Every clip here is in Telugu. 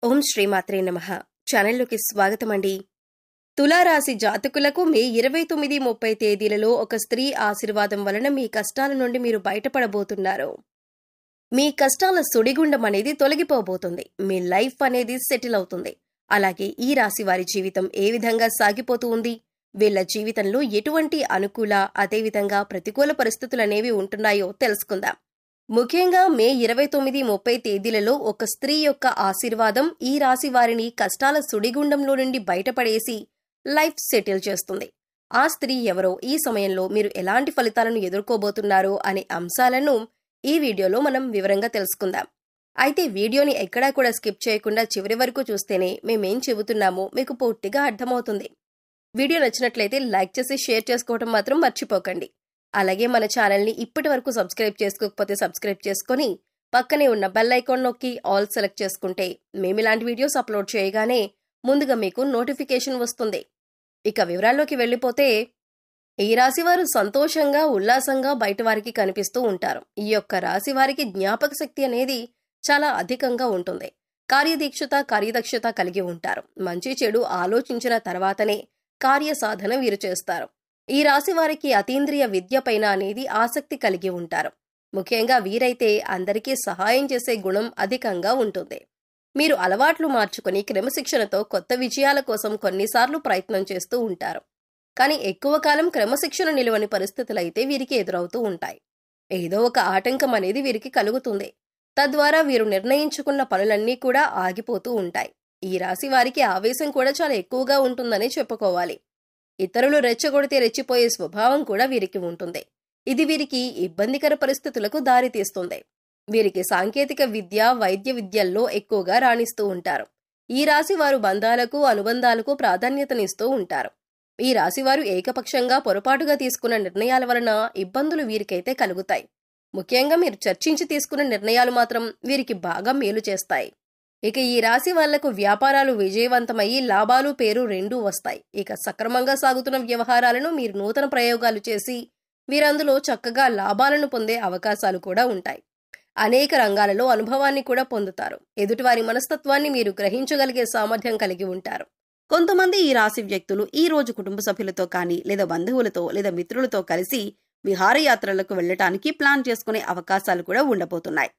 ఓం శ్రీమాత్రే నమః. ఛానల్లోకి స్వాగతమండి. తులారాశి జాతకులకు మే 29, 30 తేదీలలో ఒక స్త్రీ ఆశీర్వాదం వలన మీ కష్టాల నుండి మీరు బయటపడబోతున్నారు. మీ కష్టాల సుడిగుండం అనేది తొలగిపోబోతుంది. మీ లైఫ్ అనేది సెటిల్ అవుతుంది. అలాగే ఈ రాశి వారి జీవితం ఏ విధంగా సాగిపోతూ ఉంది, వీళ్ల జీవితంలో ఎటువంటి అనుకూల అదేవిధంగా ప్రతికూల పరిస్థితులనేవి ఉంటున్నాయో తెలుసుకుందాం. ముఖ్యంగా మే 29, 30 తేదీలలో ఒక స్త్రీ యొక్క ఆశీర్వాదం ఈ రాశి వారిని కష్టాల సుడిగుండంలో నుండి బయటపడేసి లైఫ్ సెటిల్ చేస్తుంది. ఆ స్త్రీ ఎవరో, ఈ సమయంలో మీరు ఎలాంటి ఫలితాలను ఎదుర్కోబోతున్నారో అనే అంశాలను ఈ వీడియోలో మనం వివరంగా తెలుసుకుందాం. అయితే వీడియోని ఎక్కడా కూడా స్కిప్ చేయకుండా చివరి వరకు చూస్తేనే మేమేం చెబుతున్నామో మీకు పూర్తిగా అర్థమవుతుంది. వీడియో నచ్చినట్లయితే లైక్ చేసి షేర్ చేసుకోవడం మాత్రం మర్చిపోకండి. అలాగే మన ఛానల్ని ఇప్పటి వరకు సబ్స్క్రైబ్ చేసుకోకపోతే సబ్స్క్రైబ్ చేసుకుని పక్కనే ఉన్న బెల్ ఐకాన్ నొక్కి ఆల్ సెలెక్ట్ చేసుకుంటే మేము ఇలాంటి వీడియోస్ అప్లోడ్ చేయగానే ముందుగా మీకు నోటిఫికేషన్ వస్తుంది. ఇక వివరాల్లోకి వెళ్ళిపోతే, ఈ రాశి వారు సంతోషంగా ఉల్లాసంగా బయట వారికి కనిపిస్తూ ఉంటారు. ఈ యొక్క రాశి వారికి జ్ఞాపక శక్తి అనేది చాలా అధికంగా ఉంటుంది. కార్యదక్షత కలిగి ఉంటారు. మంచి చెడు ఆలోచించిన తర్వాతనే కార్యసాధన వీరు చేస్తారు. ఈ రాశి వారికి అతీంద్రియ విద్య పైన అనేది ఆసక్తి కలిగి ఉంటారు. ముఖ్యంగా వీరైతే అందరికీ సహాయం చేసే గుణం అధికంగా ఉంటుంది. మీరు అలవాట్లు మార్చుకుని క్రమశిక్షణతో కొత్త విజయాల కోసం కొన్నిసార్లు ప్రయత్నం చేస్తూ ఉంటారు. కానీ ఎక్కువ కాలం క్రమశిక్షణ నిలవని పరిస్థితులైతే వీరికి ఎదురవుతూ ఉంటాయి. ఏదో ఒక ఆటంకం అనేది వీరికి కలుగుతుంది. తద్వారా వీరు నిర్ణయించుకున్న పనులన్నీ కూడా ఆగిపోతూ ఉంటాయి. ఈ రాశి వారికి ఆవేశం కూడా చాలా ఎక్కువగా ఉంటుందని చెప్పుకోవాలి. ఇతరులు రెచ్చగొడితే రెచ్చిపోయే స్వభావం కూడా వీరికి ఉంటుంది. ఇది వీరికి ఇబ్బందికర పరిస్థితులకు దారితీస్తుంది. వీరికి సాంకేతిక విద్య, వైద్య విద్యల్లో ఎక్కువగా రాణిస్తూ ఉంటారు. ఈ రాశి వారు బంధాలకు, అనుబంధాలకు ప్రాధాన్యతనిస్తూ ఉంటారు. ఈ రాశివారు ఏకపక్షంగా పొరపాటుగా తీసుకున్న నిర్ణయాల వలన ఇబ్బందులు వీరికైతే కలుగుతాయి. ముఖ్యంగా మీరు చర్చించి తీసుకున్న నిర్ణయాలు మాత్రం వీరికి బాగా మేలు చేస్తాయి. ఇక ఈ రాశి వాళ్లకు వ్యాపారాలు విజయవంతమయ్యి లాభాలు, పేరు రెండూ వస్తాయి. ఇక సక్రమంగా సాగుతున్న వ్యవహారాలను మీరు నూతన ప్రయోగాలు చేసి వీరందులో చక్కగా లాభాలను పొందే అవకాశాలు కూడా ఉంటాయి. అనేక రంగాలలో అనుభవాన్ని కూడా పొందుతారు. ఎదుటివారి మనస్తత్వాన్ని మీరు గ్రహించగలిగే సామర్థ్యం కలిగి ఉంటారు. కొంతమంది ఈ రాశి వ్యక్తులు ఈ రోజు కుటుంబ సభ్యులతో కానీ లేదా బంధువులతో లేదా మిత్రులతో కలిసి విహారయాత్రలకు వెళ్లటానికి ప్లాన్ చేసుకునే అవకాశాలు కూడా ఉండబోతున్నాయి.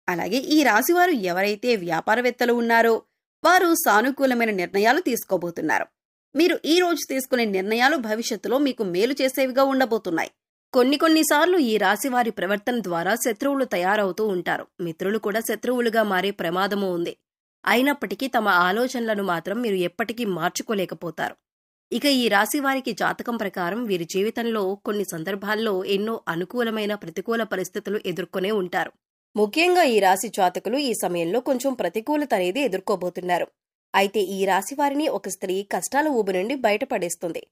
అలాగే ఈ రాశివారు ఎవరైతే వ్యాపారవేత్తలు ఉన్నారో వారు సానుకూలమైన నిర్ణయాలు తీసుకోబోతున్నారు. మీరు ఈ రోజు తీసుకునే నిర్ణయాలు భవిష్యత్తులో మీకు మేలు చేసేవిగా ఉండబోతున్నాయి. కొన్నిసార్లు ఈ రాశివారి ప్రవర్తన ద్వారా శత్రువులు తయారవుతూ ఉంటారు. మిత్రులు కూడా శత్రువులుగా మారే ప్రమాదము ఉంది. అయినప్పటికీ తమ ఆలోచనలను మాత్రం మీరు ఎప్పటికీ మార్చుకోలేకపోతారు. ఇక ఈ రాశి వారికి జాతకం ప్రకారం వీరి జీవితంలో కొన్ని సందర్భాల్లో ఎన్నో అనుకూలమైన ప్రతికూల పరిస్థితులు ఎదుర్కొనే ఉంటారు. ముఖ్యంగా ఈ రాశి జాతకులు ఈ సమయంలో కొంచెం ప్రతికూలత అనేది ఎదుర్కోబోతున్నారు. అయితే ఈ రాశి వారిని ఒక స్త్రీ కష్టాల ఊబి నుండి బయటపడేస్తుంది.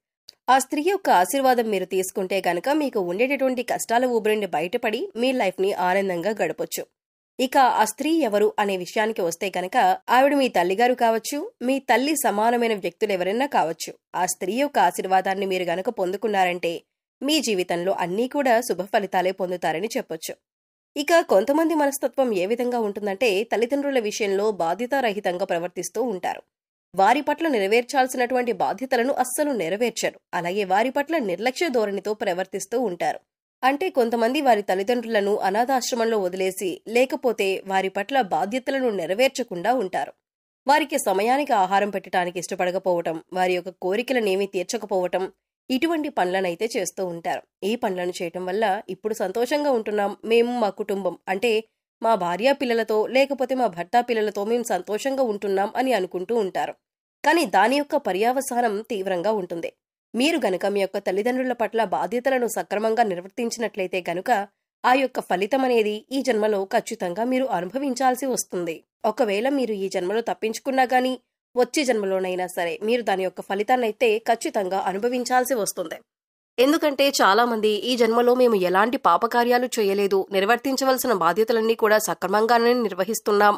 ఆ స్త్రీ యొక్క ఆశీర్వాదం మీరు తీసుకుంటే గనక మీకు ఉండేటటువంటి కష్టాల ఊబి నుండి బయటపడి మీ లైఫ్ ని ఆనందంగా గడపొచ్చు. ఇక ఆ స్త్రీ ఎవరు అనే విషయానికి వస్తే గనక ఆవిడ మీ తల్లిగారు కావచ్చు, మీ తల్లి సమానమైన వ్యక్తులు ఎవరైనా కావచ్చు. ఆ స్త్రీ యొక్క ఆశీర్వాదాన్ని మీరు గనక పొందుకున్నారంటే మీ జీవితంలో అన్నీ కూడా శుభ ఫలితాలే పొందుతారని చెప్పొచ్చు. ఇక కొంతమంది మనస్తత్వం ఏ విధంగా ఉంటుందంటే, తల్లిదండ్రుల విషయంలో బాధ్యతారహితంగా ప్రవర్తిస్తూ ఉంటారు. వారి పట్ల నెరవేర్చాల్సినటువంటి బాధ్యతలను అస్సలు నెరవేర్చరు. అలాగే వారి పట్ల నిర్లక్ష్య ధోరణితో ప్రవర్తిస్తూ ఉంటారు. అంటే కొంతమంది వారి తల్లిదండ్రులను అనాథాశ్రమంలో వదిలేసి లేకపోతే వారి పట్ల బాధ్యతలను నెరవేర్చకుండా ఉంటారు. వారికి సమయానికి ఆహారం పెట్టడానికి ఇష్టపడకపోవటం, వారి యొక్క కోరికలనేమీ తీర్చకపోవటం, ఇటువంటి పనులనైతే చేస్తూ ఉంటారు. ఈ పనులను చేయటం వల్ల ఇప్పుడు సంతోషంగా ఉంటున్నాం, మేము మా కుటుంబం అంటే మా భార్య పిల్లలతో లేకపోతే మా భర్త పిల్లలతో మేము సంతోషంగా ఉంటున్నాం అని అనుకుంటూ ఉంటారు. కానీ దాని యొక్క పర్యవసానం తీవ్రంగా ఉంటుంది. మీరు గనక మీ యొక్క తల్లిదండ్రుల పట్ల బాధ్యతలను సక్రమంగా నిర్వర్తించినట్లయితే గనుక ఆ యొక్క ఫలితం అనేది ఈ జన్మలో ఖచ్చితంగా మీరు అనుభవించాల్సి వస్తుంది. ఒకవేళ మీరు ఈ జన్మలో తప్పించుకున్నా గానీ వచ్చే జన్మలోనైనా సరే మీరు దాని యొక్క ఫలితాన్నైతే ఖచ్చితంగా అనుభవించాల్సి వస్తుంది. ఎందుకంటే చాలా మంది ఈ జన్మలో మేము ఎలాంటి పాపకార్యాలు చేయలేదు, నిర్వర్తించవలసిన బాధ్యతలన్నీ కూడా సక్రమంగానే నిర్వహిస్తున్నాం,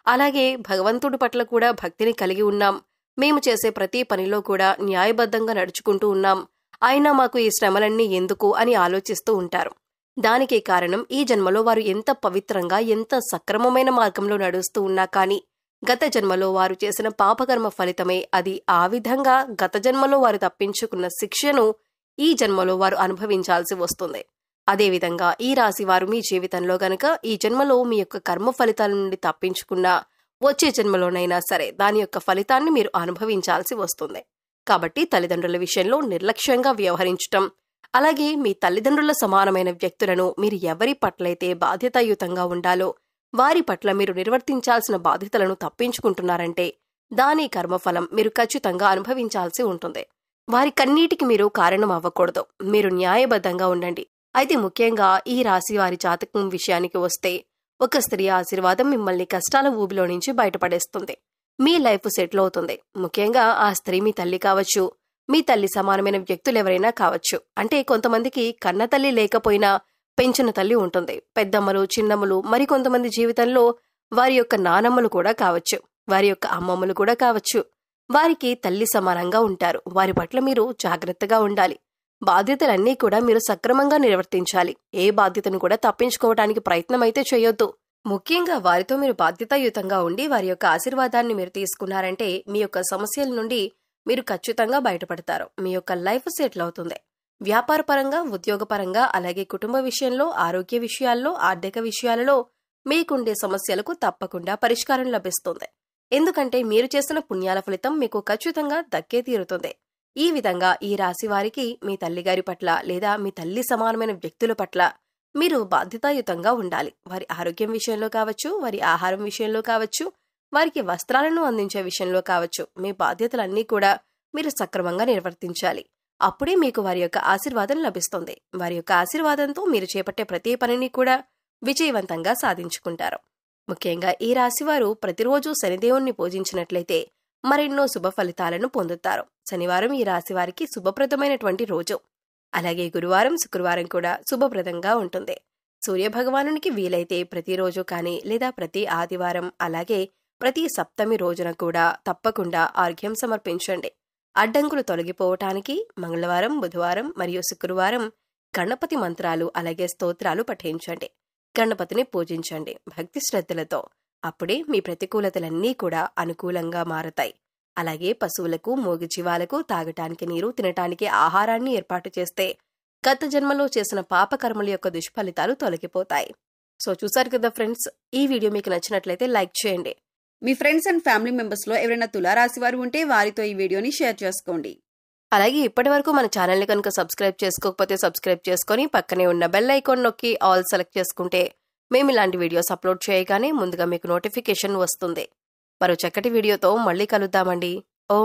అలాగే భగవంతుడి పట్ల కూడా భక్తిని కలిగి ఉన్నాం, మేము చేసే ప్రతి పనిలో కూడా న్యాయబద్ధంగా నడుచుకుంటూ ఉన్నాం, అయినా మాకు ఈ శ్రమలన్నీ ఎందుకు అని ఆలోచిస్తూ ఉంటారు. దానికే కారణం ఈ జన్మలో వారు ఎంత పవిత్రంగా ఎంత సక్రమమైన మార్గంలో నడుస్తూ ఉన్నా కానీ గత జన్మలో వారు చేసిన పాపకర్మ ఫలితమే అది. ఆ విధంగా గత జన్మలో వారు తప్పించుకున్న శిక్షను ఈ జన్మలో వారు అనుభవించాల్సి వస్తుంది. అదేవిధంగా ఈ రాశి వారు మీ జీవితంలో గనక ఈ జన్మలో మీ యొక్క కర్మ ఫలితాల నుండి తప్పించుకున్నా వచ్చే జన్మలోనైనా సరే దాని యొక్క ఫలితాన్ని మీరు అనుభవించాల్సి వస్తుంది. కాబట్టి తల్లిదండ్రుల విషయంలో నిర్లక్ష్యంగా వ్యవహరించటం, అలాగే మీ తల్లిదండ్రుల సమానమైన వ్యక్తులను మీరు ఎవరి పట్లయితే బాధ్యతాయుతంగా ఉండాలో వారి పట్ల మీరు నిర్వర్తించాల్సిన బాధ్యతలను తప్పించుకుంటున్నారంటే దాని కర్మఫలం మీరు ఖచ్చితంగా అనుభవించాల్సి ఉంటుంది. వారి కన్నీటికి మీరు కారణం అవ్వకూడదు. మీరు న్యాయబద్ధంగా ఉండండి. అయితే ముఖ్యంగా ఈ రాశి వారి జాతకం విషయానికి వస్తే ఒక స్త్రీ ఆశీర్వాదం మిమ్మల్ని కష్టాల ఊబిలో నుంచి బయటపడేస్తుంది. మీ లైఫ్ సెటిల్ అవుతుంది. ముఖ్యంగా ఆ స్త్రీ మీ తల్లి కావచ్చు, మీ తల్లి సమానమైన వ్యక్తులు ఎవరైనా కావచ్చు. అంటే కొంతమందికి కన్న తల్లి లేకపోయినా పెంచిన తల్లి ఉంటుంది. పెద్దమ్మలు, చిన్నమ్మలు, మరికొంతమంది జీవితంలో వారి యొక్క నానమ్మలు కూడా కావచ్చు, వారి యొక్క అమ్మమ్మలు కూడా కావచ్చు. వారికి తల్లి సమానంగా ఉంటారు. వారి పట్ల మీరు జాగ్రత్తగా ఉండాలి. బాధ్యతలన్నీ కూడా మీరు సక్రమంగా నిర్వర్తించాలి. ఏ బాధ్యతను కూడా తప్పించుకోవడానికి ప్రయత్నం అయితే చేయొద్దు. ముఖ్యంగా వారితో మీరు బాధ్యతాయుతంగా ఉండి వారి యొక్క ఆశీర్వాదాన్ని మీరు తీసుకున్నారంటే మీ యొక్క సమస్యల నుండి మీరు ఖచ్చితంగా బయటపడతారు. మీ యొక్క లైఫ్ సెటిల్ అవుతుంది. వ్యాపారపరంగా, ఉద్యోగపరంగా, అలాగే కుటుంబ విషయంలో, ఆరోగ్య విషయాల్లో, ఆర్థిక విషయాలలో మీకుండే సమస్యలకు తప్పకుండా పరిష్కారం లభిస్తుంది. ఎందుకంటే మీరు చేసిన పుణ్యాల ఫలితం మీకు ఖచ్చితంగా దక్కే తీరుతుంది. ఈ విధంగా ఈ రాశి వారికి మీ తల్లిగారి పట్ల లేదా మీ తల్లి సమానమైన వ్యక్తుల పట్ల మీరు బాధ్యతాయుతంగా ఉండాలి. వారి ఆరోగ్యం విషయంలో కావచ్చు, వారి ఆహారం విషయంలో కావచ్చు, వారికి వస్త్రాలను అందించే విషయంలో కావచ్చు, మీ బాధ్యతలన్నీ కూడా మీరు సక్రమంగా నిర్వర్తించాలి. అప్పుడే మీకు వారి యొక్క ఆశీర్వాదం లభిస్తుంది. వారి యొక్క ఆశీర్వాదంతో మీరు చేపట్టే ప్రతి పనిని కూడా విజయవంతంగా సాధించుకుంటారు. ముఖ్యంగా ఈ రాశివారు ప్రతిరోజు శనిదేవుణ్ణి పూజించినట్లయితే మరెన్నో శుభ ఫలితాలను పొందుతారు. శనివారం ఈ రాశివారికి శుభప్రదమైనటువంటి రోజు. అలాగే గురువారం, శుక్రవారం కూడా శుభప్రదంగా ఉంటుంది. సూర్యభగవానునికి వీలైతే ప్రతిరోజు కానీ లేదా ప్రతి ఆదివారం, అలాగే ప్రతి సప్తమి రోజున కూడా తప్పకుండా ఆర్ఘ్యం సమర్పించండి. అడ్డంకులు తొలగిపోవటానికి మంగళవారం, బుధవారం మరియు శుక్రవారం గణపతి మంత్రాలు అలాగే స్తోత్రాలు పఠించండి. గణపతిని పూజించండి భక్తి శ్రద్ధలతో. అప్పుడే మీ ప్రతికూలతలన్నీ కూడా అనుకూలంగా మారతాయి. అలాగే పశువులకు, మూగజీవాలకు తాగటానికి నీరు, తినటానికి ఆహారాన్ని ఏర్పాటు చేస్తే గత జన్మలో చేసిన పాపకర్మల యొక్క దుష్ఫలితాలు తొలగిపోతాయి. సో చూసారు కదా ఫ్రెండ్స్, ఈ వీడియో మీకు నచ్చినట్లయితే లైక్ చేయండి. మీ ఫ్రెండ్స్ అండ్ ఫ్యామిలీ మెంబర్స్ లో ఎవరైనా తులారాశి వారు ఉంటే వారితో ఈ వీడియోని షేర్ చేసుకోండి. అలాగే ఇప్పటి వరకు మన ఛానల్ని కనుక సబ్స్క్రైబ్ చేసుకోకపోతే సబ్స్క్రైబ్ చేసుకొని పక్కనే ఉన్న బెల్ ఐకాన్ నొక్కి ఆల్ సెలెక్ట్ చేసుకుంటే మేము ఇలాంటి వీడియోస్ అప్లోడ్ చేయగానే ముందుగా మీకు నోటిఫికేషన్ వస్తుంది. మరో చక్కటి వీడియోతో మళ్ళీ కలుద్దామండి. ఓం